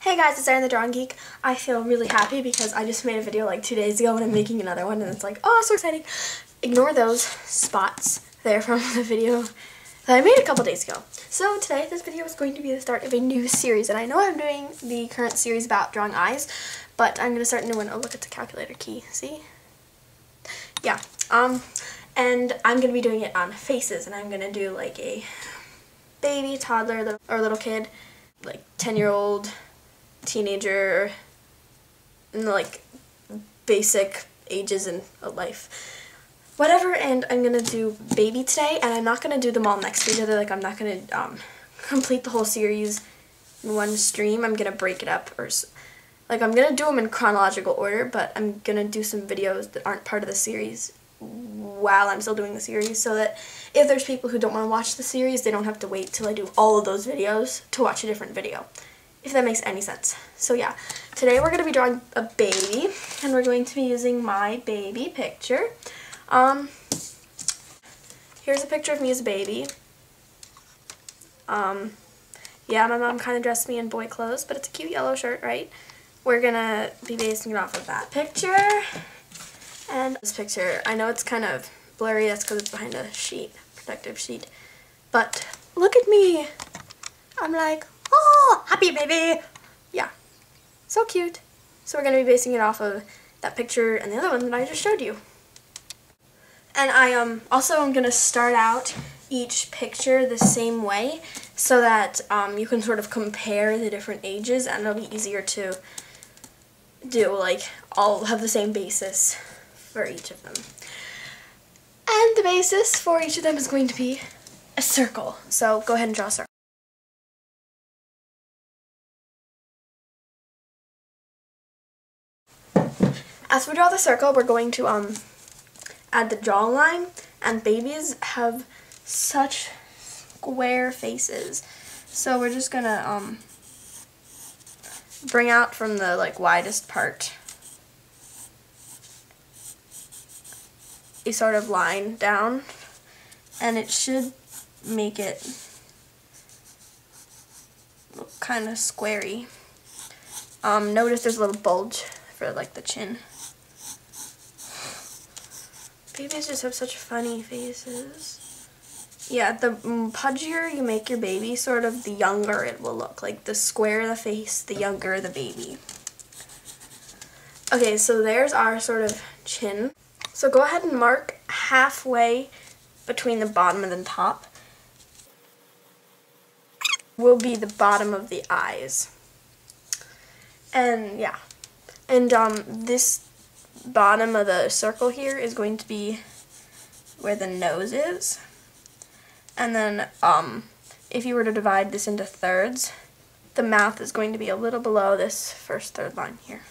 Hey guys, it's Erin the Drawing Geek. I feel really happy because I just made a video like 2 days ago and I'm making another one and it's like, oh, so exciting. Ignore those spots there from the video that I made a couple days ago. So today, this video is going to be the start of a new series, and I know I'm doing the current series about drawing eyes, but I'm going to start a new one. Oh, look, it's a calculator key, see? Yeah, and I'm going to be doing it on faces, and I'm going to do like a baby, toddler, or little kid, like 10-year-old, teenager, and like basic ages in a life. Whatever, and I'm going to do baby today, and I'm not going to do them all next to each other. Like, I'm not going to complete the whole series in one stream. I'm going to break it up, or like, I'm going to do them in chronological order, but I'm going to do some videos that aren't part of the series while I'm still doing the series, so that if there's people who don't want to watch the series, they don't have to wait till I do all of those videos to watch a different video, if that makes any sense. So yeah, today we're going to be drawing a baby, and we're going to be using my baby picture. Here's a picture of me as a baby. Yeah, my mom kind of dressed me in boy clothes, but it's a cute yellow shirt, right? We're gonna be basing it off of that picture. And this picture, I know it's kind of blurry, that's because it's behind a sheet, protective sheet. But look at me! I'm like, oh, happy baby! Yeah, so cute. So we're gonna be basing it off of that picture and the other one that I just showed you. And I also am going to start out each picture the same way so that you can sort of compare the different ages, and it'll be easier to do, like, all have the same basis for each of them. And the basis for each of them is going to be a circle. So go ahead and draw a circle. As we draw the circle, we're going to add the jawline, and babies have such square faces, so we're just gonna bring out from the like widest part a sort of line down, and it should make it look kind of squarey. Notice there's a little bulge for like the chin. Babies just have such funny faces. Yeah, the pudgier you make your baby, sort of the younger it will look. Like, the squarer the face, the younger the baby. Okay, so there's our sort of chin. So go ahead and mark halfway between the bottom and the top. Will be the bottom of the eyes. And yeah. And this bottom of the circle here is going to be where the nose is, and then if you were to divide this into thirds, the mouth is going to be a little below this first third line here.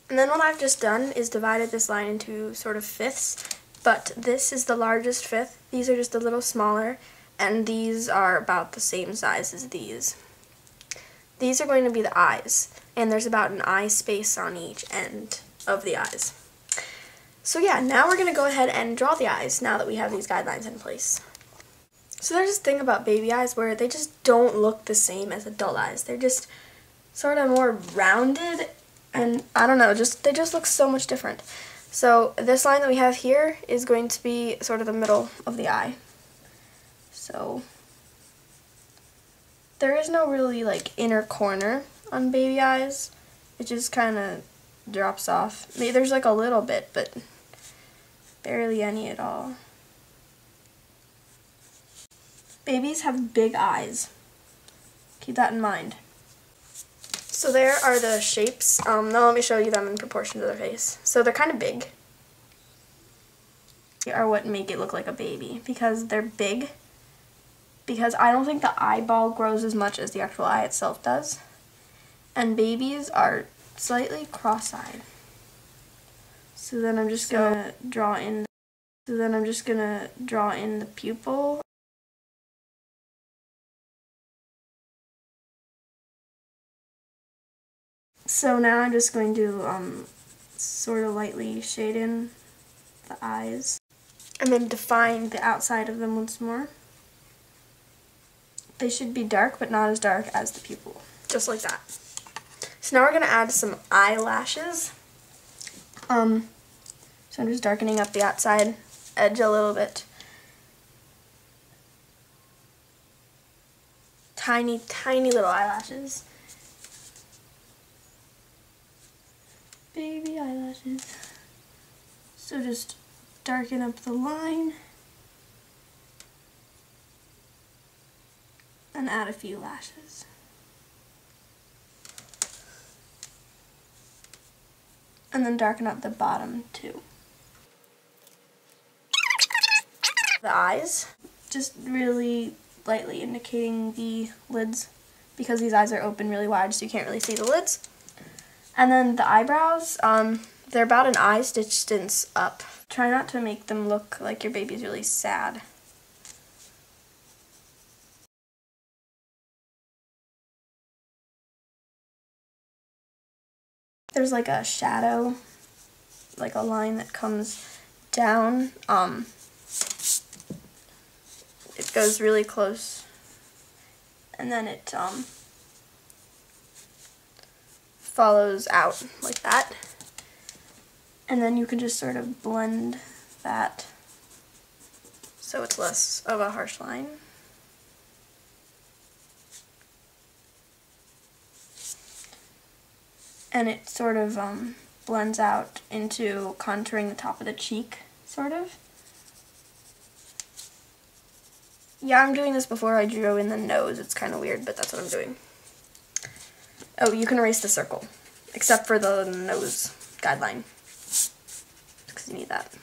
And then what I've just done is divided this line into sort of fifths, but this is the largest fifth, these are just a little smaller, and these are about the same size as these. These are going to be the eyes, and there's about an eye space on each end of the eyes. So yeah, now we're going to go ahead and draw the eyes now that we have these guidelines in place. So there's this thing about baby eyes where they just don't look the same as adult eyes. They're just sort of more rounded, and I don't know, they just look so much different. So this line that we have here is going to be sort of the middle of the eye. So there is no really like inner corner on baby eyes. It just kind of drops off. Maybe there's like a little bit, but barely any at all. Babies have big eyes. Keep that in mind. So there are the shapes. Now let me show you them in proportion to their face. So they're kind of big. They are what make it look like a baby, because they're big. Because I don't think the eyeball grows as much as the actual eye itself does. And babies are slightly cross-eyed. So then I'm just gonna draw in the pupil. So now I'm just going to sort of lightly shade in the eyes, and then define the outside of them once more. They should be dark, but not as dark as the pupil. Just like that. So now we're going to add some eyelashes. So I'm just darkening up the outside edge a little bit. Tiny, tiny little eyelashes. Baby eyelashes. So just darken up the line. And add a few lashes. And then darken up the bottom too. The eyes, just really lightly indicating the lids because these eyes are open really wide so you can't really see the lids. And then the eyebrows, they're about an eye stitch distance up. Try not to make them look like your baby's really sad. There's like a shadow, like a line that comes down. It goes really close, and then it follows out like that. And then you can just sort of blend that so it's less of a harsh line. And it sort of blends out into contouring the top of the cheek, sort of. Yeah, I'm doing this before I drew in the nose. It's kind of weird, but that's what I'm doing. Oh, you can erase the circle, except for the nose guideline, because you need that.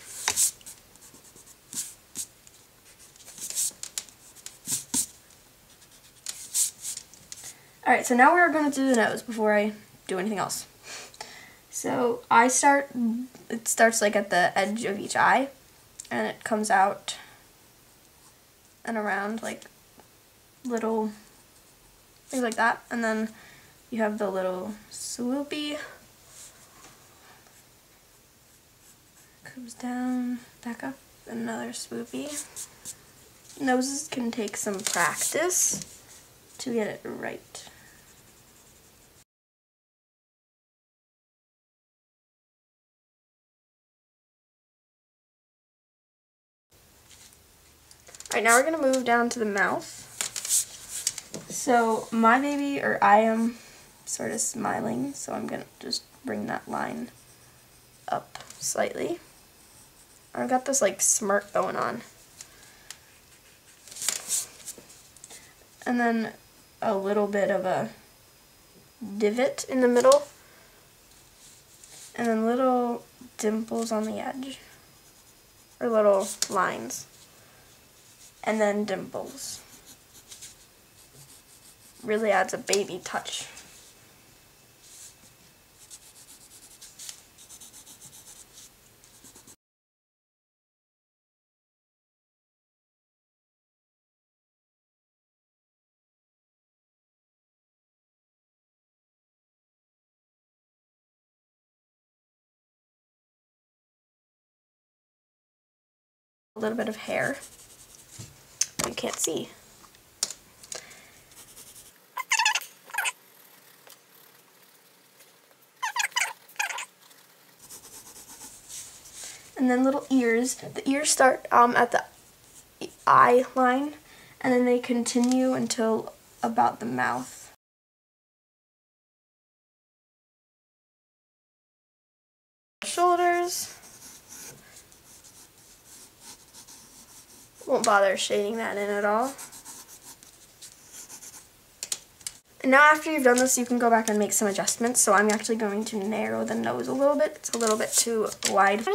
Alright, so now we're going to do the nose before I do anything else. So it starts like at the edge of each eye, and it comes out and around like little things like that, and then you have the little swoopy, comes down, back up, another swoopy. Noses can take some practice to get it right. Alright, now we're going to move down to the mouth. So my baby, or I am sort of smiling, so I'm going to just bring that line up slightly. I've got this like smirk going on. And then a little bit of a divot in the middle. And then little dimples on the edge. Or little lines. And then dimples. Really adds a baby touch. A little bit of hair that you can't see. And then little ears. The ears start at the eye line, and then they continue until about the mouth. Shoulders. Won't bother shading that in at all. And now after you've done this, you can go back and make some adjustments. So I'm actually going to narrow the nose a little bit. It's a little bit too wide. So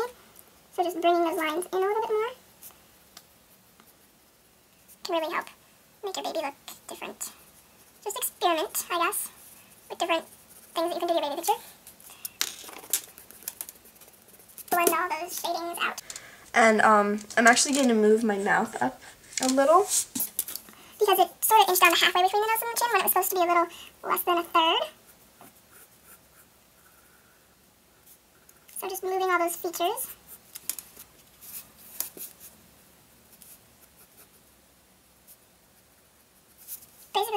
just bringing those lines in a little bit more can really help make your baby look different. Just experiment, I guess, with different things that you can do to your baby picture. Blend all those shadings out. And I'm actually going to move my mouth up a little. Because it sort of inched down to halfway between the nose and the chin when it was supposed to be a little less than a third. So just moving all those features.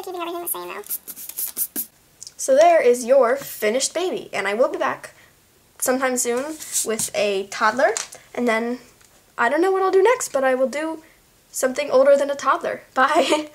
think we're keeping everything the same though. So there is your finished baby, and I will be back sometime soon with a toddler, and then I don't know what I'll do next, but I will do something older than a toddler. Bye!